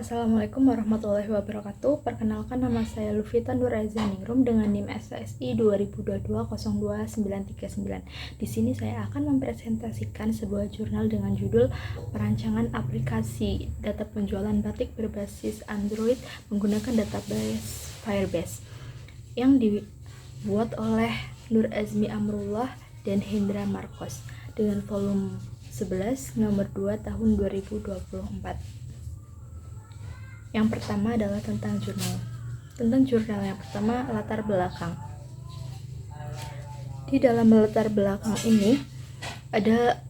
Assalamualaikum warahmatullahi wabarakatuh. Perkenalkan, nama saya Lufita Nurezaningrum dengan NIM SSI 2022-02-939. Di sini saya akan mempresentasikan sebuah jurnal dengan judul Perancangan Aplikasi Data Penjualan Batik Berbasis Android Menggunakan Database Firebase yang dibuat oleh Nur Azmi Amrullah dan Hendra Marcos dengan volume 11 nomor 2 tahun 2024. Yang pertama adalah tentang jurnal. Tentang jurnal yang pertama, latar belakang. Di dalam latar belakang ini ada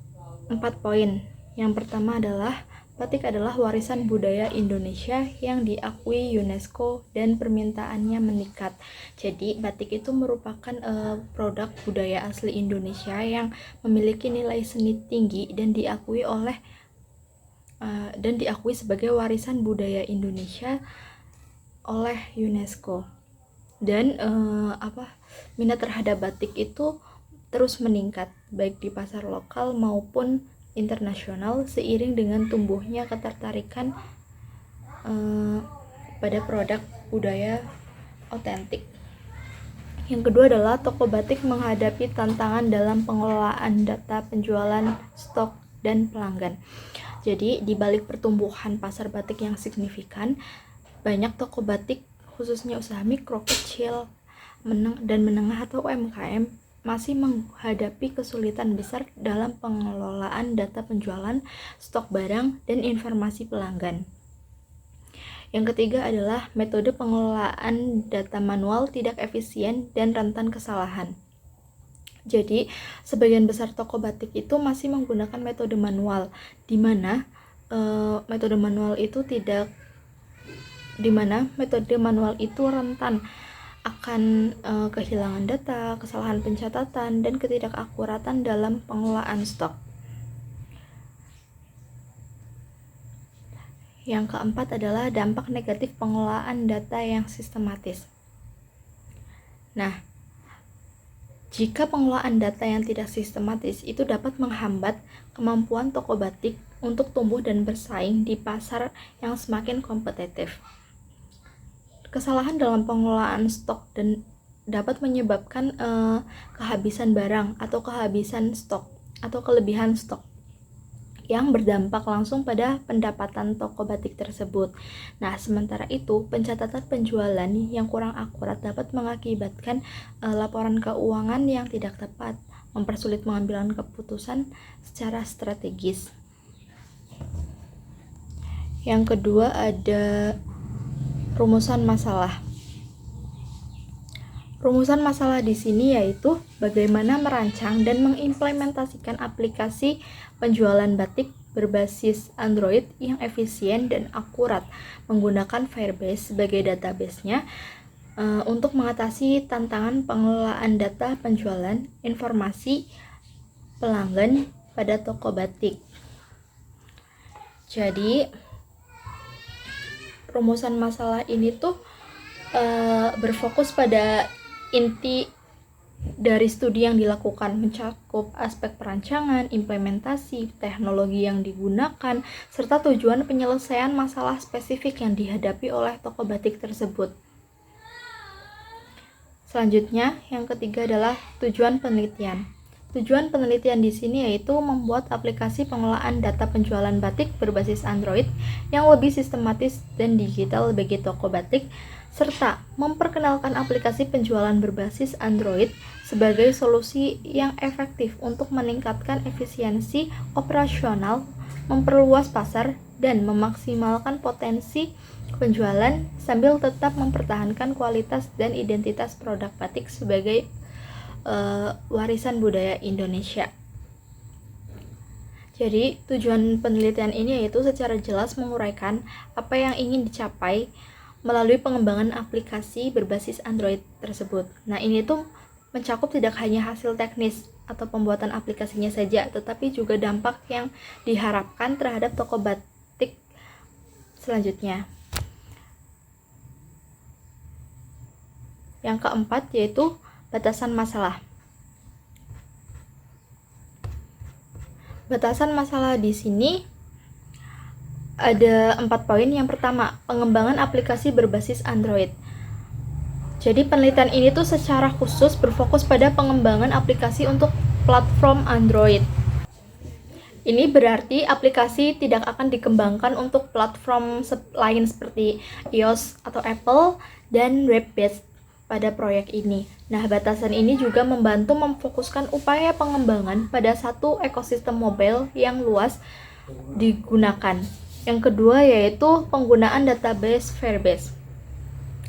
4 poin. Yang pertama adalah batik adalah warisan budaya Indonesia yang diakui UNESCO dan permintaannya meningkat. Jadi batik itu merupakan produk budaya asli Indonesia yang memiliki nilai seni tinggi dan diakui sebagai warisan budaya Indonesia oleh UNESCO. Dan minat terhadap batik itu terus meningkat baik di pasar lokal maupun internasional seiring dengan tumbuhnya ketertarikan pada produk budaya otentik. Yang kedua adalah toko batik menghadapi tantangan dalam pengelolaan data penjualan, stok, dan pelanggan. Jadi, di balik pertumbuhan pasar batik yang signifikan, banyak toko batik, khususnya usaha mikro, kecil, dan menengah atau UMKM, masih menghadapi kesulitan besar dalam pengelolaan data penjualan, stok barang, dan informasi pelanggan. Yang ketiga adalah metode pengelolaan data manual tidak efisien dan rentan kesalahan. Jadi, sebagian besar toko batik itu masih menggunakan metode manual, di mana metode manual itu rentan akan kehilangan data, kesalahan pencatatan, dan ketidakakuratan dalam pengelolaan stok. Yang keempat adalah dampak negatif pengelolaan data yang sistematis. Nah, jika pengelolaan data yang tidak sistematis itu dapat menghambat kemampuan toko batik untuk tumbuh dan bersaing di pasar yang semakin kompetitif. Kesalahan dalam pengelolaan stok dan dapat menyebabkan kehabisan barang atau kehabisan stok atau kelebihan stok yang berdampak langsung pada pendapatan toko batik tersebut. Nah, sementara itu, pencatatan penjualan yang kurang akurat dapat mengakibatkan laporan keuangan yang tidak tepat, mempersulit pengambilan keputusan secara strategis. Yang kedua ada rumusan masalah. Rumusan masalah di sini yaitu bagaimana merancang dan mengimplementasikan aplikasi penjualan batik berbasis Android yang efisien dan akurat menggunakan Firebase sebagai database-nya untuk mengatasi tantangan pengelolaan data penjualan informasi pelanggan pada toko batik. Jadi, rumusan masalah ini tuh berfokus pada inti dari studi yang dilakukan, mencakup aspek perancangan, implementasi, teknologi yang digunakan, serta tujuan penyelesaian masalah spesifik yang dihadapi oleh toko batik tersebut. Selanjutnya, yang ketiga adalah tujuan penelitian. Tujuan penelitian di sini yaitu membuat aplikasi pengelolaan data penjualan batik berbasis Android yang lebih sistematis dan digital bagi toko batik, serta memperkenalkan aplikasi penjualan berbasis Android sebagai solusi yang efektif untuk meningkatkan efisiensi operasional, memperluas pasar, dan memaksimalkan potensi penjualan sambil tetap mempertahankan kualitas dan identitas produk batik sebagai warisan budaya Indonesia. Jadi, tujuan penelitian ini yaitu secara jelas menguraikan apa yang ingin dicapai melalui pengembangan aplikasi berbasis Android tersebut. Nah, ini tuh mencakup tidak hanya hasil teknis atau pembuatan aplikasinya saja, tetapi juga dampak yang diharapkan terhadap toko batik selanjutnya. Yang keempat yaitu batasan masalah. Batasan masalah di sini ada 4 poin. Yang pertama, pengembangan aplikasi berbasis Android. Jadi penelitian ini tuh secara khusus berfokus pada pengembangan aplikasi untuk platform Android. Ini berarti aplikasi tidak akan dikembangkan untuk platform lain seperti iOS atau Apple dan web-based pada proyek ini. Nah, batasan ini juga membantu memfokuskan upaya pengembangan pada satu ekosistem mobile yang luas digunakan. Yang kedua yaitu penggunaan database Firebase.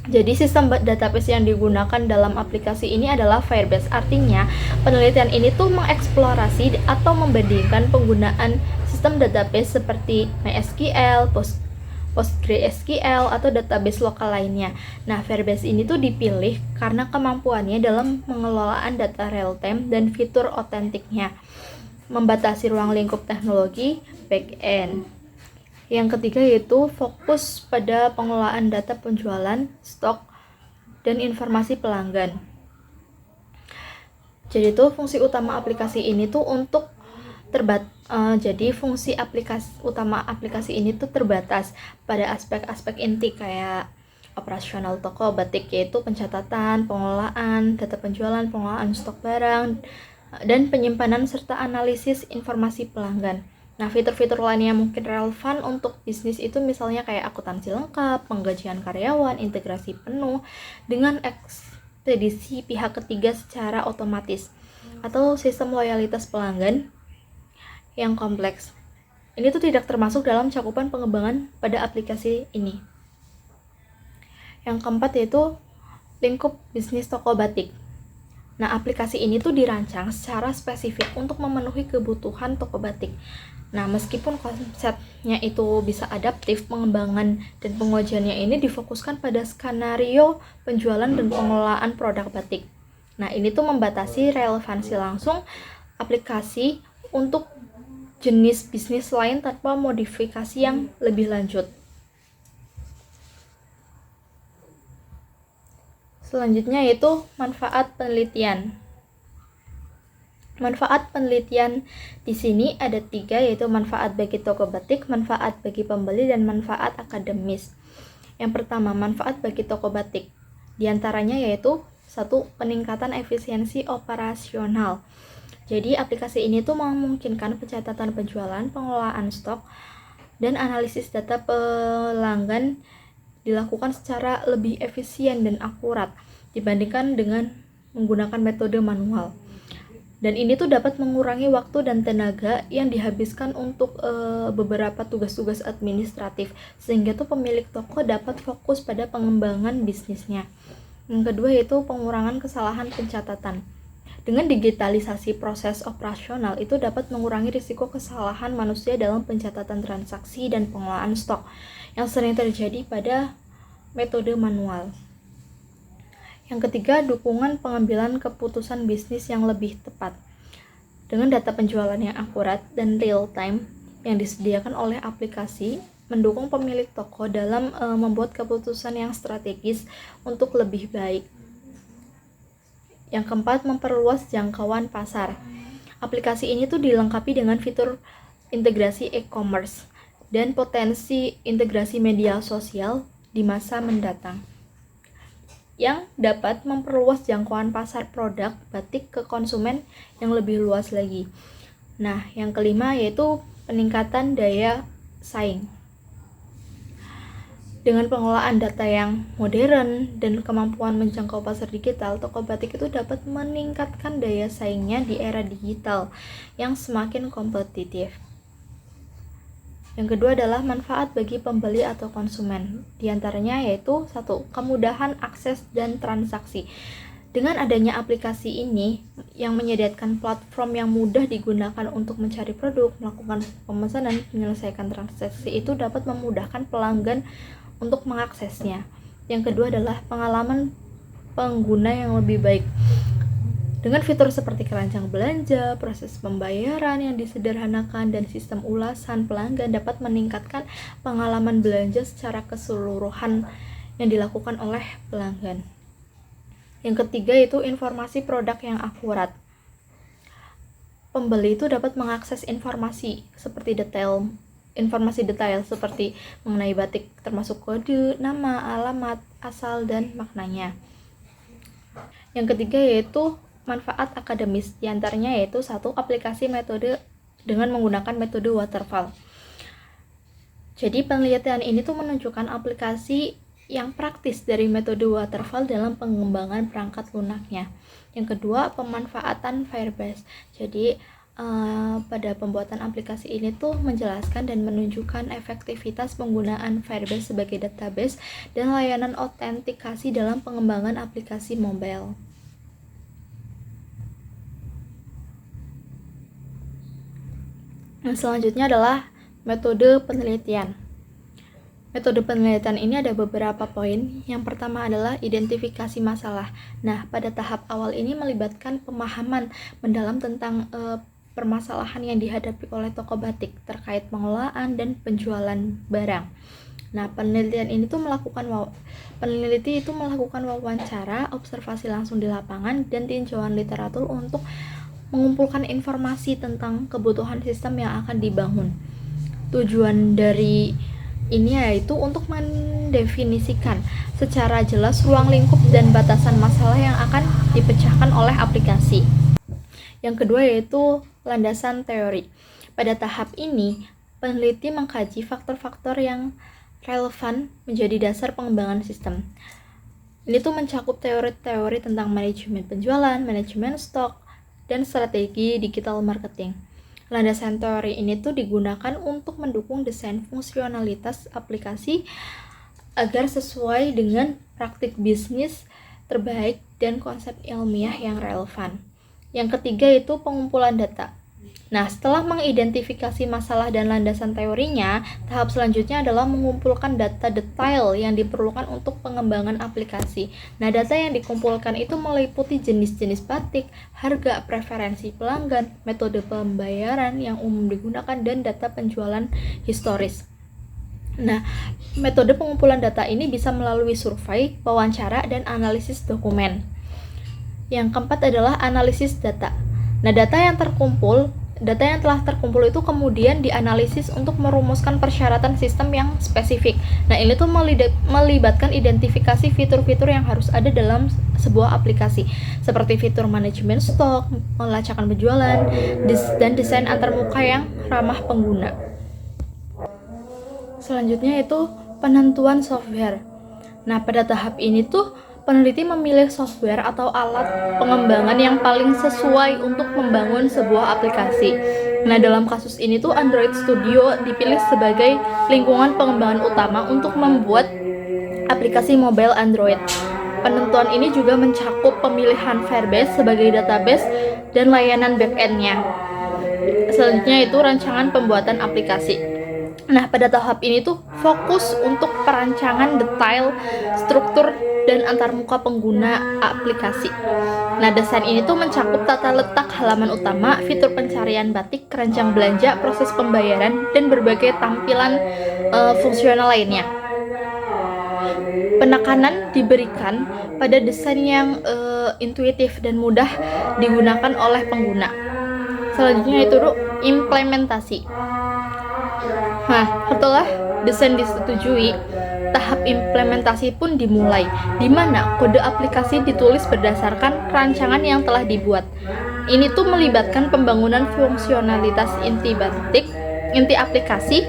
Jadi sistem database yang digunakan dalam aplikasi ini adalah Firebase. Artinya, penelitian ini tuh mengeksplorasi atau membandingkan penggunaan sistem database seperti MySQL, PostgreSQL atau database lokal lainnya. Nah, Firebase ini tuh dipilih karena kemampuannya dalam pengelolaan data real-time dan fitur otentiknya, membatasi ruang lingkup teknologi back-end. Yang ketiga yaitu fokus pada pengelolaan data penjualan, stok, dan informasi pelanggan. Jadi itu fungsi utama aplikasi ini tuh untuk jadi fungsi utama aplikasi ini tuh terbatas pada aspek-aspek inti kayak operasional toko batik, yaitu pencatatan, pengelolaan data penjualan, pengelolaan stok barang, dan penyimpanan serta analisis informasi pelanggan. Nah, fitur-fitur lain yang mungkin relevan untuk bisnis itu misalnya kayak akuntansi lengkap, penggajian karyawan, integrasi penuh dengan ekspedisi pihak ketiga secara otomatis, atau sistem loyalitas pelanggan yang kompleks. Ini tuh tidak termasuk dalam cakupan pengembangan pada aplikasi ini. Yang keempat yaitu lingkup bisnis toko batik. Nah, aplikasi ini tuh dirancang secara spesifik untuk memenuhi kebutuhan toko batik. Nah, meskipun konsepnya itu bisa adaptif, pengembangan dan pengujiannya ini difokuskan pada skenario penjualan dan pengelolaan produk batik. Nah, ini tuh membatasi relevansi langsung aplikasi untuk jenis bisnis lain tanpa modifikasi yang lebih lanjut. Selanjutnya yaitu manfaat penelitian. Manfaat penelitian di sini ada 3, yaitu manfaat bagi toko batik, manfaat bagi pembeli, dan manfaat akademis. Yang pertama, manfaat bagi toko batik. Di antaranya yaitu 1. Peningkatan efisiensi operasional. Jadi aplikasi ini tuh memungkinkan pencatatan penjualan, pengelolaan stok, dan analisis data pelanggan dilakukan secara lebih efisien dan akurat dibandingkan dengan menggunakan metode manual. Dan ini tuh dapat mengurangi waktu dan tenaga yang dihabiskan untuk beberapa tugas-tugas administratif, sehingga tuh pemilik toko dapat fokus pada pengembangan bisnisnya. Yang kedua yaitu pengurangan kesalahan pencatatan. Dengan digitalisasi proses operasional itu dapat mengurangi risiko kesalahan manusia dalam pencatatan transaksi dan pengelolaan stok yang sering terjadi pada metode manual. Yang ketiga, dukungan pengambilan keputusan bisnis yang lebih tepat. Dengan data penjualan yang akurat dan real time yang disediakan oleh aplikasi, mendukung pemilik toko dalam membuat keputusan yang strategis untuk lebih baik. Yang keempat, memperluas jangkauan pasar. Aplikasi ini tuh dilengkapi dengan fitur integrasi e-commerce dan potensi integrasi media sosial di masa mendatang, yang dapat memperluas jangkauan pasar produk batik ke konsumen yang lebih luas lagi. Nah, yang kelima yaitu peningkatan daya saing. Dengan pengelolaan data yang modern dan kemampuan menjangkau pasar digital, toko batik itu dapat meningkatkan daya saingnya di era digital yang semakin kompetitif. Yang kedua adalah manfaat bagi pembeli atau konsumen. Di antaranya yaitu 1. Kemudahan akses dan transaksi. Dengan adanya aplikasi ini yang menyediakan platform yang mudah digunakan untuk mencari produk, melakukan pemesanan, menyelesaikan transaksi, itu dapat memudahkan pelanggan untuk mengaksesnya. Yang kedua adalah pengalaman pengguna yang lebih baik. Dengan fitur seperti keranjang belanja, proses pembayaran yang disederhanakan, dan sistem ulasan pelanggan dapat meningkatkan pengalaman belanja secara keseluruhan yang dilakukan oleh pelanggan. Yang ketiga itu informasi produk yang akurat. Pembeli itu dapat mengakses informasi seperti detail informasi detail seperti mengenai batik termasuk kode, nama, alamat, asal, dan maknanya. Yang ketiga yaitu manfaat akademis, diantaranya yaitu 1. Aplikasi metode dengan menggunakan metode waterfall. Jadi penelitian ini tuh menunjukkan aplikasi yang praktis dari metode waterfall dalam pengembangan perangkat lunaknya. Yang kedua, pemanfaatan Firebase. Jadi pada pembuatan aplikasi ini tuh menjelaskan dan menunjukkan efektivitas penggunaan Firebase sebagai database dan layanan autentikasi dalam pengembangan aplikasi mobile. Nah, selanjutnya adalah metode penelitian. Metode penelitian ini ada beberapa poin. Yang pertama adalah identifikasi masalah. Nah, pada tahap awal ini melibatkan pemahaman mendalam tentang permasalahan yang dihadapi oleh toko batik terkait pengelolaan dan penjualan barang. Nah, peneliti itu melakukan wawancara, observasi langsung di lapangan, dan tinjauan literatur untuk mengumpulkan informasi tentang kebutuhan sistem yang akan dibangun. Tujuan dari ini yaitu untuk mendefinisikan secara jelas ruang lingkup dan batasan masalah yang akan dipecahkan oleh aplikasi. Yang kedua yaitu landasan teori. Pada tahap ini, peneliti mengkaji faktor-faktor yang relevan menjadi dasar pengembangan sistem. Ini tuh mencakup teori-teori tentang manajemen penjualan, manajemen stok, dan strategi digital marketing. Landasan teori ini tuh digunakan untuk mendukung desain fungsionalitas aplikasi agar sesuai dengan praktik bisnis terbaik dan konsep ilmiah yang relevan. Yang ketiga itu pengumpulan data. Nah, setelah mengidentifikasi masalah dan landasan teorinya, tahap selanjutnya adalah mengumpulkan data detail yang diperlukan untuk pengembangan aplikasi. Nah, data yang dikumpulkan itu meliputi jenis-jenis batik, harga, preferensi pelanggan, metode pembayaran yang umum digunakan, dan data penjualan historis. Nah, metode pengumpulan data ini bisa melalui survei, wawancara, dan analisis dokumen. Yang keempat adalah analisis data. Nah, data yang telah terkumpul itu kemudian dianalisis untuk merumuskan persyaratan sistem yang spesifik. Nah, ini tuh melibatkan identifikasi fitur-fitur yang harus ada dalam sebuah aplikasi, seperti fitur manajemen stok, melacakan penjualan, dan desain antarmuka yang ramah pengguna. Selanjutnya itu penentuan software. Nah, pada tahap ini tuh peneliti memilih software atau alat pengembangan yang paling sesuai untuk membangun sebuah aplikasi. Nah, dalam kasus ini tuh Android Studio dipilih sebagai lingkungan pengembangan utama untuk membuat aplikasi mobile Android. Penentuan ini juga mencakup pemilihan Firebase sebagai database dan layanan backend-nya. Selanjutnya itu rancangan pembuatan aplikasi. Nah, pada tahap ini tuh fokus untuk perancangan detail, struktur, dan antarmuka pengguna aplikasi. Nah, desain ini tuh mencakup tata letak halaman utama, fitur pencarian batik, keranjang belanja, proses pembayaran, dan berbagai tampilan fungsional lainnya. Penekanan diberikan pada desain yang intuitif dan mudah digunakan oleh pengguna. Selanjutnya itu implementasi. Nah, setelah desain disetujui, tahap implementasi pun dimulai, di mana kode aplikasi ditulis berdasarkan rancangan yang telah dibuat. Ini tuh melibatkan pembangunan fungsionalitas inti aplikasi,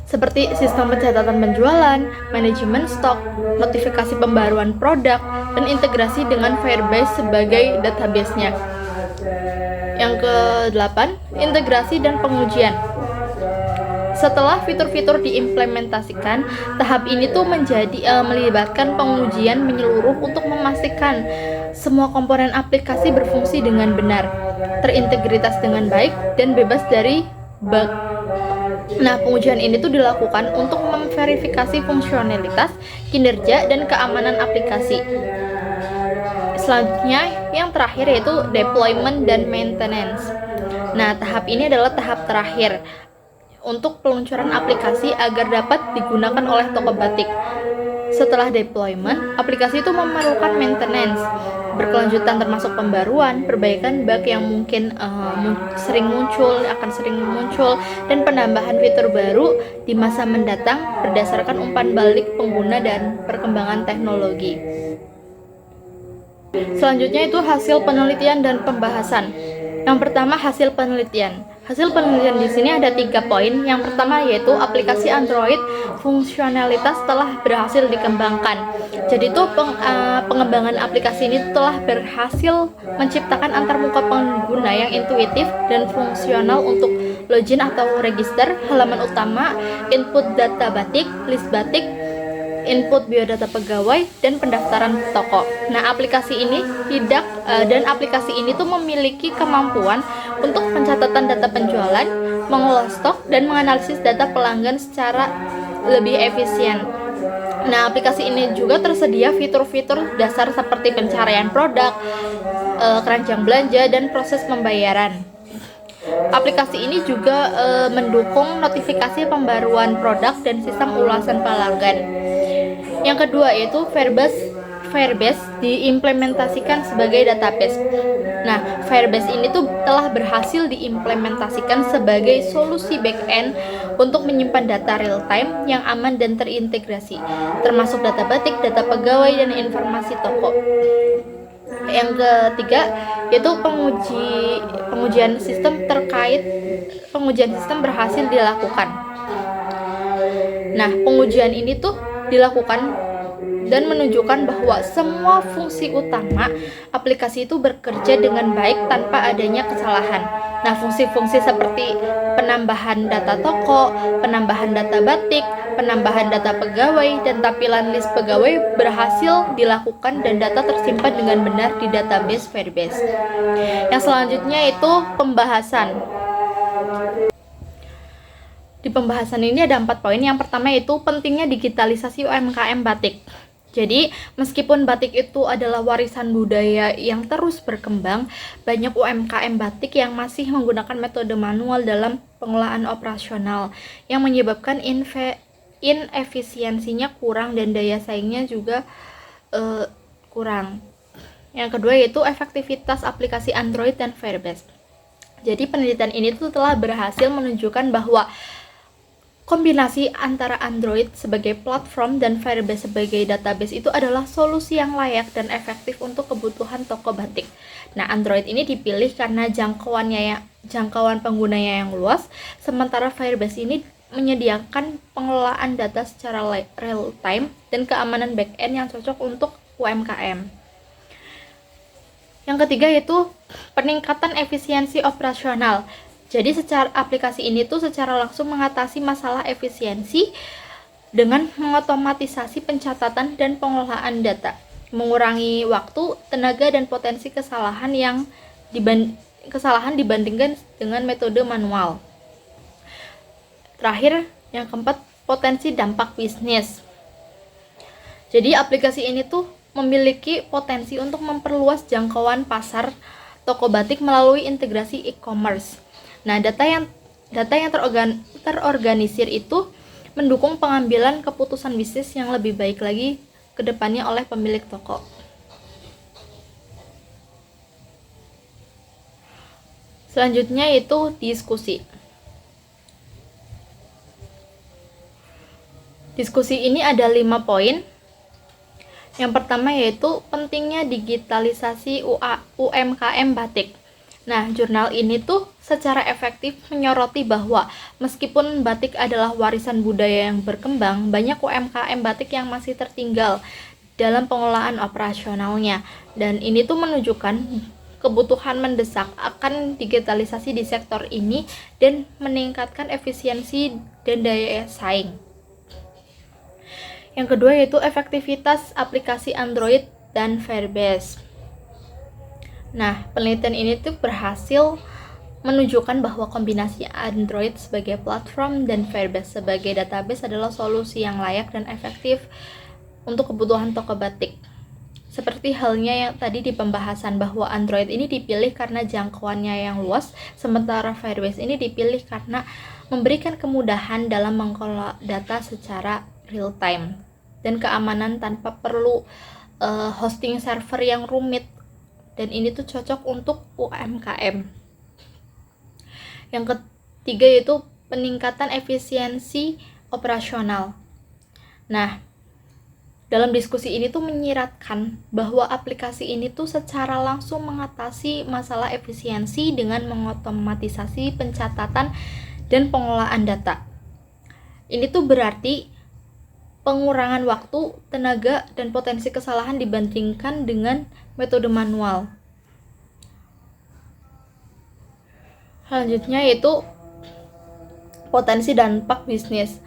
seperti sistem pencatatan penjualan, manajemen stok, notifikasi pembaruan produk, dan integrasi dengan Firebase sebagai database-nya. Yang ke-8, integrasi dan pengujian. Setelah fitur-fitur diimplementasikan, tahap ini tuh melibatkan pengujian menyeluruh untuk memastikan semua komponen aplikasi berfungsi dengan benar, terintegritas dengan baik, dan bebas dari bug. Nah, pengujian ini tuh dilakukan untuk memverifikasi fungsionalitas, kinerja, dan keamanan aplikasi. Selanjutnya, yang terakhir yaitu deployment dan maintenance. Nah, tahap ini adalah tahap terakhir untuk peluncuran aplikasi agar dapat digunakan oleh toko batik. Setelah deployment, aplikasi itu memerlukan maintenance. berkelanjutan, termasuk pembaruan, perbaikan bug yang mungkin akan sering muncul, dan penambahan fitur baru di masa mendatang berdasarkan umpan balik pengguna dan perkembangan teknologi. Selanjutnya itu hasil penelitian dan pembahasan. Yang pertama, hasil penelitian. Hasil penelitian di sini ada 3 poin. Yang pertama yaitu aplikasi Android fungsionalitas telah berhasil dikembangkan. Jadi itu pengembangan aplikasi ini telah berhasil menciptakan antarmuka pengguna yang intuitif dan fungsional untuk login atau register, halaman utama, input data batik, list batik, input biodata pegawai, dan pendaftaran toko. Nah, aplikasi ini aplikasi ini tuh memiliki kemampuan untuk pencatatan data penjualan, mengolah stok, dan menganalisis data pelanggan secara lebih efisien. Nah, aplikasi ini juga tersedia fitur-fitur dasar seperti pencarian produk, keranjang belanja, dan proses pembayaran. Aplikasi ini juga mendukung notifikasi pembaruan produk dan sistem ulasan pelanggan. Yang kedua yaitu Firebase diimplementasikan sebagai database. Nah, Firebase ini tuh telah berhasil diimplementasikan sebagai solusi backend untuk menyimpan data real time yang aman dan terintegrasi, termasuk data batik, data pegawai, dan informasi toko. Yang ketiga yaitu pengujian sistem berhasil dilakukan. Nah, pengujian ini tuh dilakukan dan menunjukkan bahwa semua fungsi utama aplikasi itu bekerja dengan baik tanpa adanya kesalahan. Nah, fungsi-fungsi seperti penambahan data toko, penambahan data batik, penambahan data pegawai, dan tampilan list pegawai berhasil dilakukan dan data tersimpan dengan benar di database Firebase. Yang selanjutnya itu pembahasan. Di pembahasan ini ada 4 poin. Yang pertama yaitu pentingnya digitalisasi UMKM batik. Jadi, meskipun batik itu adalah warisan budaya yang terus berkembang, banyak UMKM batik yang masih menggunakan metode manual dalam pengolahan operasional yang menyebabkan inefisiensinya kurang dan daya saingnya juga kurang. Yang kedua yaitu efektivitas aplikasi Android dan Firebase. Jadi, penelitian ini tuh telah berhasil menunjukkan bahwa kombinasi antara Android sebagai platform dan Firebase sebagai database itu adalah solusi yang layak dan efektif untuk kebutuhan toko batik. Nah, Android ini dipilih karena jangkauan penggunanya yang luas, sementara Firebase ini menyediakan pengelolaan data secara real time dan keamanan backend yang cocok untuk UMKM. Yang ketiga yaitu peningkatan efisiensi operasional. Jadi aplikasi ini tuh secara langsung mengatasi masalah efisiensi dengan mengotomatisasi pencatatan dan pengolahan data, mengurangi waktu, tenaga, dan potensi kesalahan dibandingkan dengan metode manual. Terakhir, yang keempat, potensi dampak bisnis. Jadi aplikasi ini tuh memiliki potensi untuk memperluas jangkauan pasar toko batik melalui integrasi e-commerce. Nah, data yang terorganisir itu mendukung pengambilan keputusan bisnis yang lebih baik lagi ke depannya oleh pemilik toko. Selanjutnya yaitu diskusi. Diskusi ini ada 5 poin. Yang pertama yaitu pentingnya digitalisasi UMKM batik. Nah, jurnal ini tuh secara efektif menyoroti bahwa meskipun batik adalah warisan budaya yang berkembang, banyak UMKM batik yang masih tertinggal dalam pengolahan operasionalnya. Dan ini tuh menunjukkan kebutuhan mendesak akan digitalisasi di sektor ini dan meningkatkan efisiensi dan daya saing. Yang kedua yaitu efektivitas aplikasi Android dan Firebase. Nah, penelitian ini tuh berhasil menunjukkan bahwa kombinasi Android sebagai platform dan Firebase sebagai database adalah solusi yang layak dan efektif untuk kebutuhan toko batik. Seperti halnya yang tadi di pembahasan bahwa Android ini dipilih karena jangkauannya yang luas, sementara Firebase ini dipilih karena memberikan kemudahan dalam mengelola data secara real time dan keamanan tanpa perlu hosting server yang rumit dan ini tuh cocok untuk UMKM. Yang ketiga yaitu peningkatan efisiensi operasional. Nah, dalam diskusi ini tuh menyiratkan bahwa aplikasi ini tuh secara langsung mengatasi masalah efisiensi dengan mengotomatisasi pencatatan dan pengelolaan data. Ini tuh berarti pengurangan waktu, tenaga, dan potensi kesalahan dibandingkan dengan metode manual. Selanjutnya yaitu potensi dampak bisnis.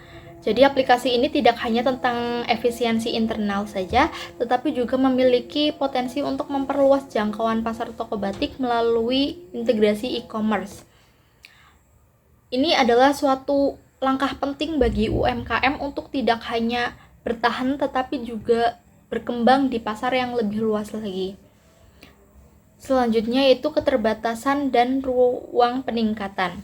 Jadi aplikasi ini tidak hanya tentang efisiensi internal saja, tetapi juga memiliki potensi untuk memperluas jangkauan pasar toko batik melalui integrasi e-commerce. Ini adalah suatu langkah penting bagi UMKM untuk tidak hanya bertahan tetapi juga berkembang di pasar yang lebih luas lagi. Selanjutnya yaitu keterbatasan dan ruang peningkatan.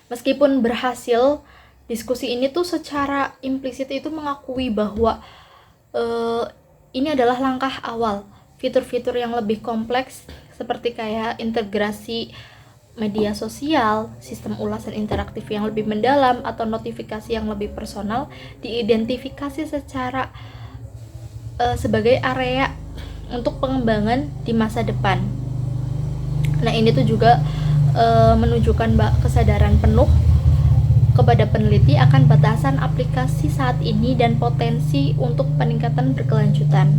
Meskipun berhasil, diskusi ini tuh secara implisit itu mengakui bahwa ini adalah langkah awal. Fitur-fitur yang lebih kompleks seperti kayak integrasi media sosial, sistem ulasan interaktif yang lebih mendalam, atau notifikasi yang lebih personal diidentifikasi secara sebagai area untuk pengembangan di masa depan. Nah, ini tuh juga menunjukkan kesadaran penuh kepada peneliti akan batasan aplikasi saat ini dan potensi untuk peningkatan berkelanjutan.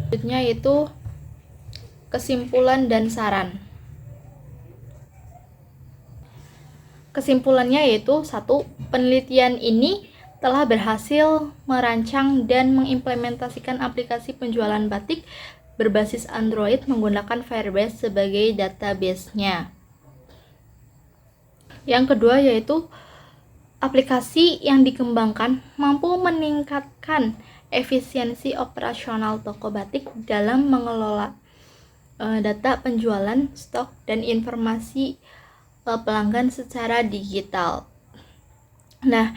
Selanjutnya yaitu kesimpulan dan saran. Kesimpulannya yaitu 1. Penelitian ini telah berhasil merancang dan mengimplementasikan aplikasi penjualan batik berbasis Android menggunakan Firebase sebagai database-nya. Yang kedua yaitu aplikasi yang dikembangkan mampu meningkatkan efisiensi operasional toko batik dalam mengelola data penjualan, stok, dan informasi pelanggan secara digital. Nah,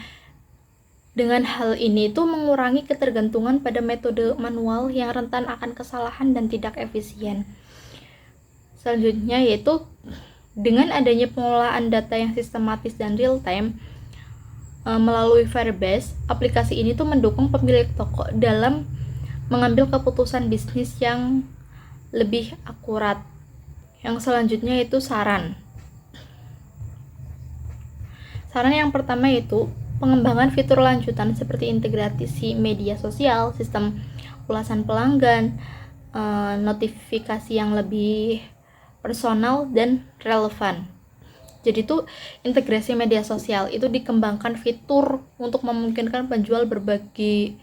dengan hal ini itu mengurangi ketergantungan pada metode manual yang rentan akan kesalahan dan tidak efisien. Selanjutnya yaitu dengan adanya pengelolaan data yang sistematis dan real time melalui Firebase, aplikasi ini tuh mendukung pemilik toko dalam mengambil keputusan bisnis yang lebih akurat. Yang selanjutnya itu saran. Saran yang pertama yaitu pengembangan fitur lanjutan seperti integrasi media sosial, sistem ulasan pelanggan, notifikasi yang lebih personal dan relevan. Jadi itu integrasi media sosial itu dikembangkan fitur untuk memungkinkan penjual berbagi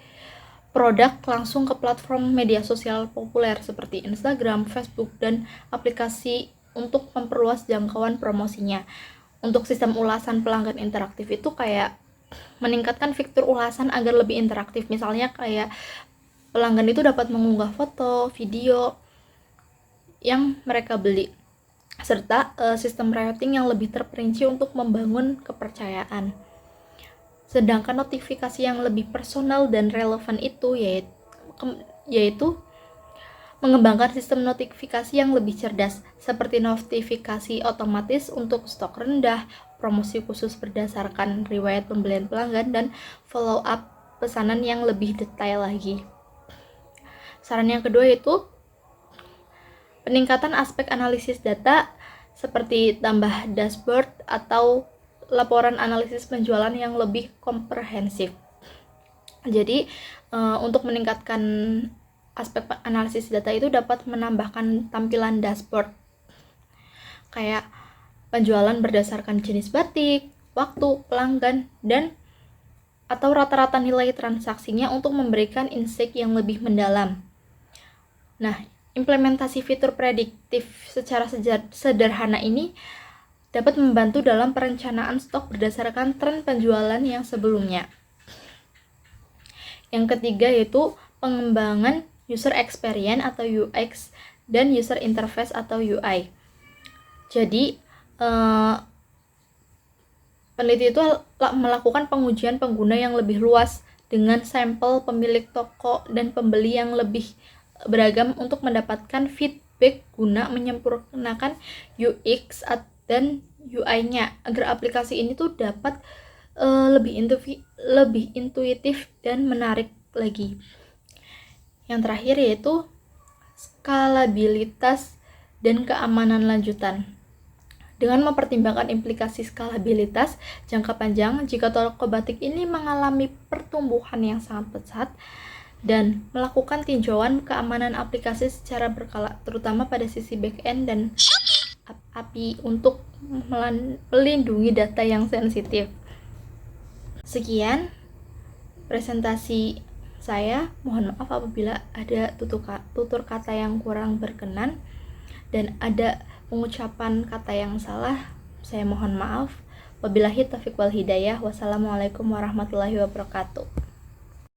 produk langsung ke platform media sosial populer seperti Instagram, Facebook, dan aplikasi untuk memperluas jangkauan promosinya. Untuk sistem ulasan pelanggan interaktif itu kayak meningkatkan fitur ulasan agar lebih interaktif. Misalnya kayak pelanggan itu dapat mengunggah foto, video yang mereka beli, serta sistem rating yang lebih terperinci untuk membangun kepercayaan. Sedangkan notifikasi yang lebih personal dan relevan itu yaitu mengembangkan sistem notifikasi yang lebih cerdas seperti notifikasi otomatis untuk stok rendah, promosi khusus berdasarkan riwayat pembelian pelanggan, dan follow up pesanan yang lebih detail lagi. Saran yang kedua yaitu peningkatan aspek analisis data seperti tambah dashboard atau laporan analisis penjualan yang lebih komprehensif. Jadi untuk meningkatkan aspek analisis data itu dapat menambahkan tampilan dashboard kayak penjualan berdasarkan jenis batik, waktu, pelanggan, dan atau rata-rata nilai transaksinya untuk memberikan insight yang lebih mendalam. Nah, implementasi fitur prediktif secara sederhana ini dapat membantu dalam perencanaan stok berdasarkan tren penjualan yang sebelumnya. Yang ketiga yaitu pengembangan user experience atau UX dan user interface atau UI. Jadi peneliti itu melakukan pengujian pengguna yang lebih luas dengan sampel pemilik toko dan pembeli yang lebih beragam untuk mendapatkan feedback guna menyempurnakan UX dan UI-nya agar aplikasi ini tuh dapat lebih intuitif dan menarik lagi. Yang terakhir yaitu skalabilitas dan keamanan lanjutan. Dengan mempertimbangkan implikasi skalabilitas jangka panjang, jika toko batik ini mengalami pertumbuhan yang sangat pesat dan melakukan tinjauan keamanan aplikasi secara berkala, terutama pada sisi back-end dan API untuk melindungi data yang sensitif. Sekian presentasi saya. Mohon maaf apabila ada tutur kata yang kurang berkenan dan ada pengucapan kata yang salah. Saya mohon maaf. Wabillahi taufiq wal hidayah. Wassalamualaikum warahmatullahi wabarakatuh.